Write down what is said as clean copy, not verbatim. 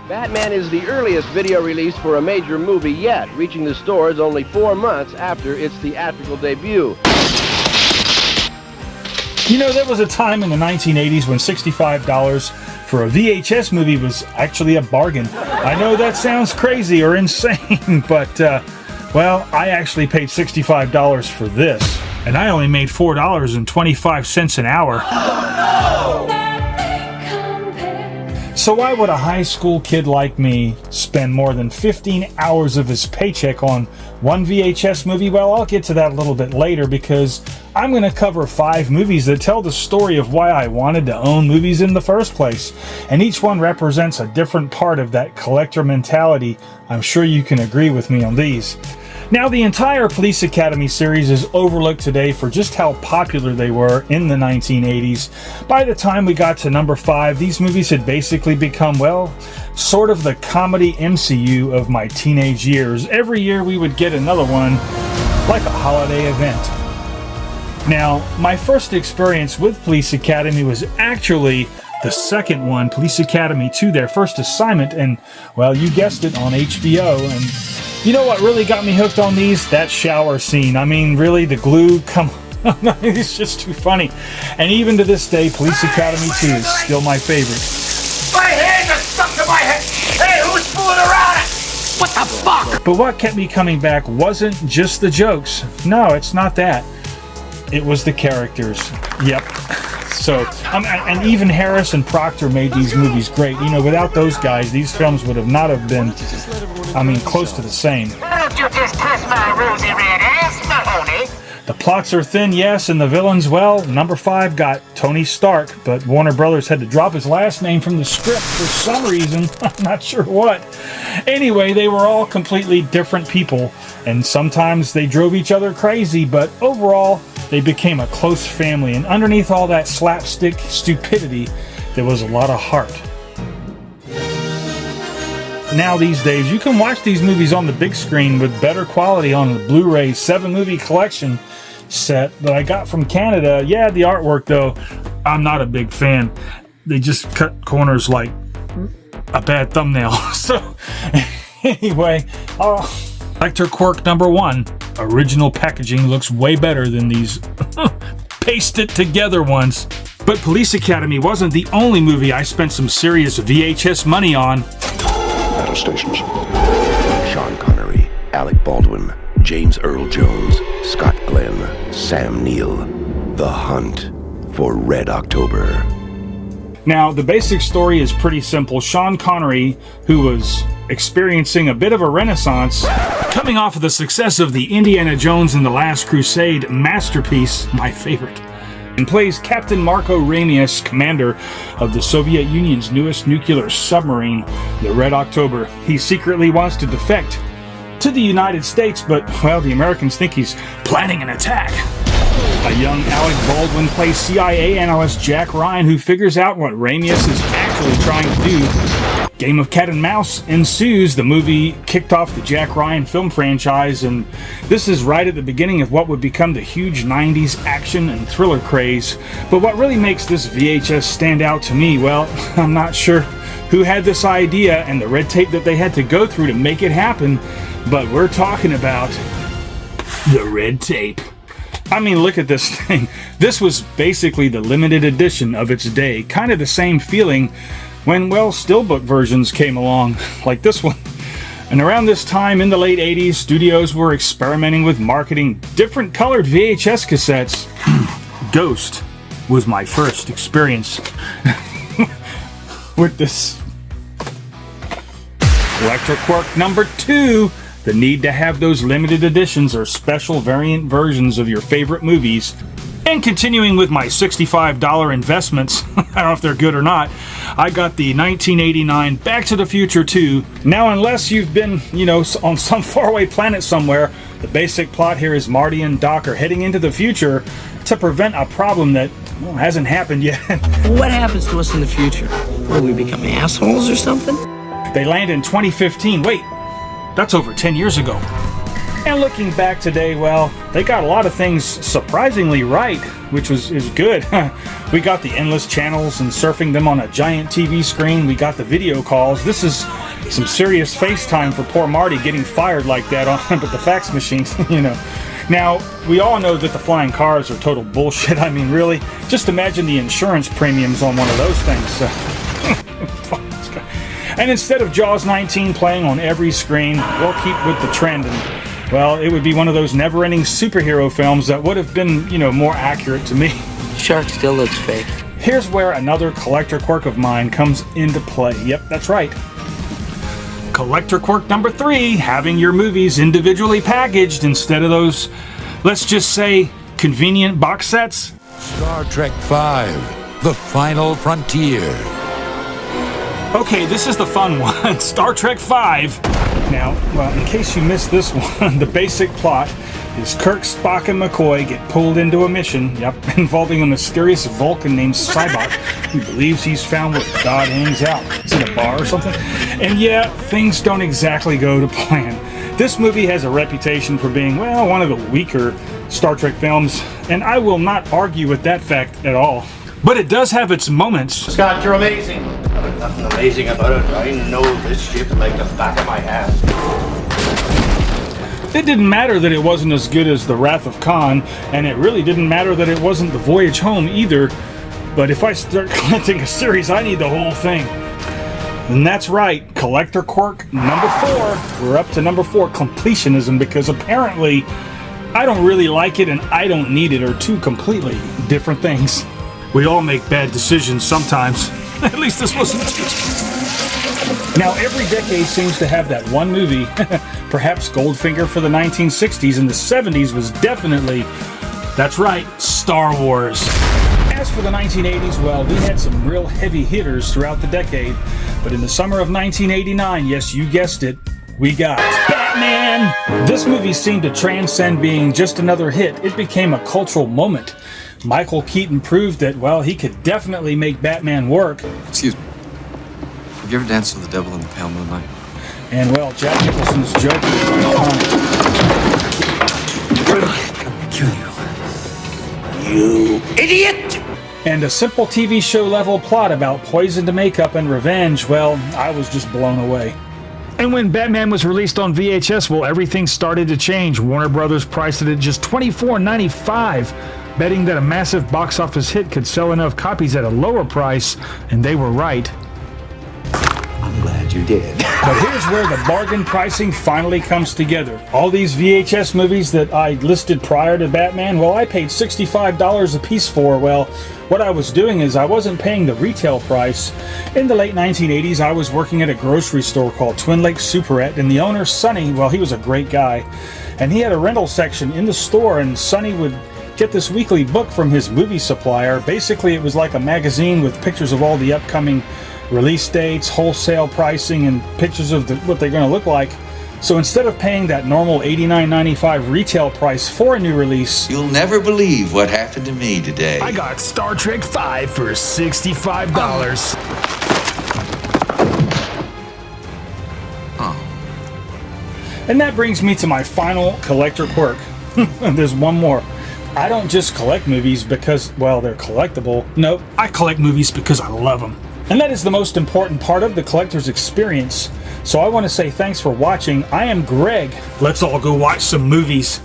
Batman is the earliest video release for a major movie yet, reaching the stores only 4 months after its theatrical debut. You know, there was a time in the 1980s when $65 for a VHS movie was actually a bargain. I know that sounds crazy or insane, but, well, I actually paid $65 for this, and I only made $4.25 an hour. Oh, no! So why would a high school kid like me spend more than 15 hours of his paycheck on one VHS movie? Well, I'll get to that a little bit later, because I'm going to cover 5 movies that tell the story of why I wanted to own movies in the first place. And each one represents a different part of that collector mentality. I'm sure you can agree with me on these. Now, the entire Police Academy series is overlooked today for just how popular they were in the 1980s. By the time we got to number 5, these movies had basically become, well, sort of the comedy MCU of my teenage years. Every year we would get another one, like a holiday event. Now, my first experience with Police Academy was actually the second one, Police Academy 2, their first assignment, and, well, you guessed it, on HBO. And you know what really got me hooked on these? That shower scene. I mean, really, the glue, come on. It's just too funny. And even to this day, Police Academy 2 is still my favorite. My hands are stuck to my head. Hey, who's fooling around? What the fuck? But what kept me coming back wasn't just the jokes. No, it's not that. It was the characters. Yep. So, and even Harris and Proctor made these movies great. You know, without those guys, these films would have not have been, I mean, close to the same. Why don't you just kiss my rosy red ass, Mahoney? The plots are thin, yes, and the villains, well, number 5 got Tony Stark, but Warner Brothers had to drop his last name from the script for some reason. I'm not sure what. Anyway, they were all completely different people, and sometimes they drove each other crazy, but overall, they became a close family, and underneath all that slapstick stupidity, there was a lot of heart. Now these days, you can watch these movies on the big screen with better quality on the Blu-Ray 7-movie collection set that I got from Canada. Yeah, the artwork, though, I'm not a big fan. They just cut corners like a bad thumbnail. So, anyway, collector quirk number 1. Original packaging looks way better than these pasted together ones. But Police Academy wasn't the only movie I spent some serious VHS money on. Battle stations. Sean Connery, Alec Baldwin, James Earl Jones, Scott Glenn, Sam Neill. The Hunt for Red October. Now, the basic story is pretty simple. Sean Connery, who was experiencing a bit of a renaissance, coming off of the success of the Indiana Jones and the Last Crusade masterpiece, my favorite, and plays Captain Marco Ramius, commander of the Soviet Union's newest nuclear submarine, the Red October. He secretly wants to defect to the United States, but, well, the Americans think he's planning an attack. A young Alec Baldwin plays CIA analyst Jack Ryan, who figures out what Ramius is actually trying to do. Game of cat and mouse ensues. The movie kicked off the Jack Ryan film franchise, and this is right at the beginning of what would become the huge 90s action and thriller craze. But what really makes this VHS stand out to me, well, I'm not sure who had this idea and the red tape that they had to go through to make it happen, but we're talking about the red tape. I mean, look at this thing. This was basically the limited edition of its day. Kind of the same feeling when, well, steelbook versions came along, like this one. And around this time in the late 80s, studios were experimenting with marketing different colored VHS cassettes. Ghost was my first experience with this. Collector quirk number 2. The need to have those limited editions or special variant versions of your favorite movies. And continuing with my $65 investments, I don't know if they're good or not, I got the 1989 Back to the Future 2. Now, unless you've been, on some faraway planet somewhere, the basic plot here is Marty and Doc are heading into the future to prevent a problem that, well, hasn't happened yet. What happens to us in the future? Will we become assholes or something? They land in 2015. Wait, that's over 10 years ago. And looking back today, well, they got a lot of things surprisingly right, which is good. We got the endless channels and surfing them on a giant TV screen. We got the video calls. This is some serious FaceTime for poor Marty getting fired like that on but the fax machines, you know. Now, we all know that the flying cars are total bullshit. I mean, really, just imagine the insurance premiums on one of those things. And instead of Jaws 19 playing on every screen, we'll keep with the trend. And, well, it would be one of those never-ending superhero films that would have been, you know, more accurate to me. Shark still looks fake. Here's where another collector quirk of mine comes into play. Yep, that's right. Collector quirk number 3, having your movies individually packaged instead of those, let's just say, convenient box sets. Star Trek V, The Final Frontier. Okay, this is the fun one, Star Trek V. Now, well, in case you missed this one, the basic plot is Kirk, Spock, and McCoy get pulled into a mission, involving a mysterious Vulcan named Cybok, who believes he's found where God hangs out. Is it a bar or something? And yeah, things don't exactly go to plan. This movie has a reputation for being, well, one of the weaker Star Trek films, and I will not argue with that fact at all. But it does have its moments. Scott, you're amazing. There's nothing amazing about it. I know this ship like the back of my hand. It didn't matter that it wasn't as good as The Wrath of Khan, and it really didn't matter that it wasn't The Voyage Home either. But if I start collecting a series, I need the whole thing. And that's right, collector quirk number 4. We're up to number 4, completionism, because apparently I don't really like it and I don't need it, are two completely different things. We all make bad decisions sometimes. At least this wasn't. Now, every decade seems to have that one movie. Perhaps Goldfinger for the 1960s, and the 70s was definitely, that's right, Star Wars. As for the 1980s, well, we had some real heavy hitters throughout the decade. But in the summer of 1989, yes, you guessed it, we got Batman! This movie seemed to transcend being just another hit. It became a cultural moment. Michael Keaton proved that, well, he could definitely make Batman work. Excuse me. Have you ever danced with the devil in the pale moonlight? And, well, Jack Nicholson's Joker is Kill you. You idiot! And a simple TV show level plot about poisoned makeup and revenge, well, I was just blown away. And when Batman was released on VHS, well, everything started to change. Warner Brothers priced it at just $24.95, betting that a massive box office hit could sell enough copies at a lower price, and they were right. I'm glad you did. But here's where the bargain pricing finally comes together. All these VHS movies that I listed prior to Batman, well, I paid $65 a piece for. Well, what I was doing is I wasn't paying the retail price. In the late 1980s, I was working at a grocery store called Twin Lakes Superette, and the owner, Sonny, well, he was a great guy, and he had a rental section in the store, and Sonny would get this weekly book from his movie supplier. Basically, it was like a magazine with pictures of all the upcoming release dates, wholesale pricing, and pictures of what they're going to look like. So instead of paying that normal $89.95 retail price for a new release, you'll never believe what happened to me today. I got Star Trek V for $65. Oh. And that brings me to my final collector quirk. There's one more. I don't just collect movies because, well, they're collectible. Nope, I collect movies because I love them. And that is the most important part of the collector's experience. So I want to say thanks for watching. I am Greg. Let's all go watch some movies.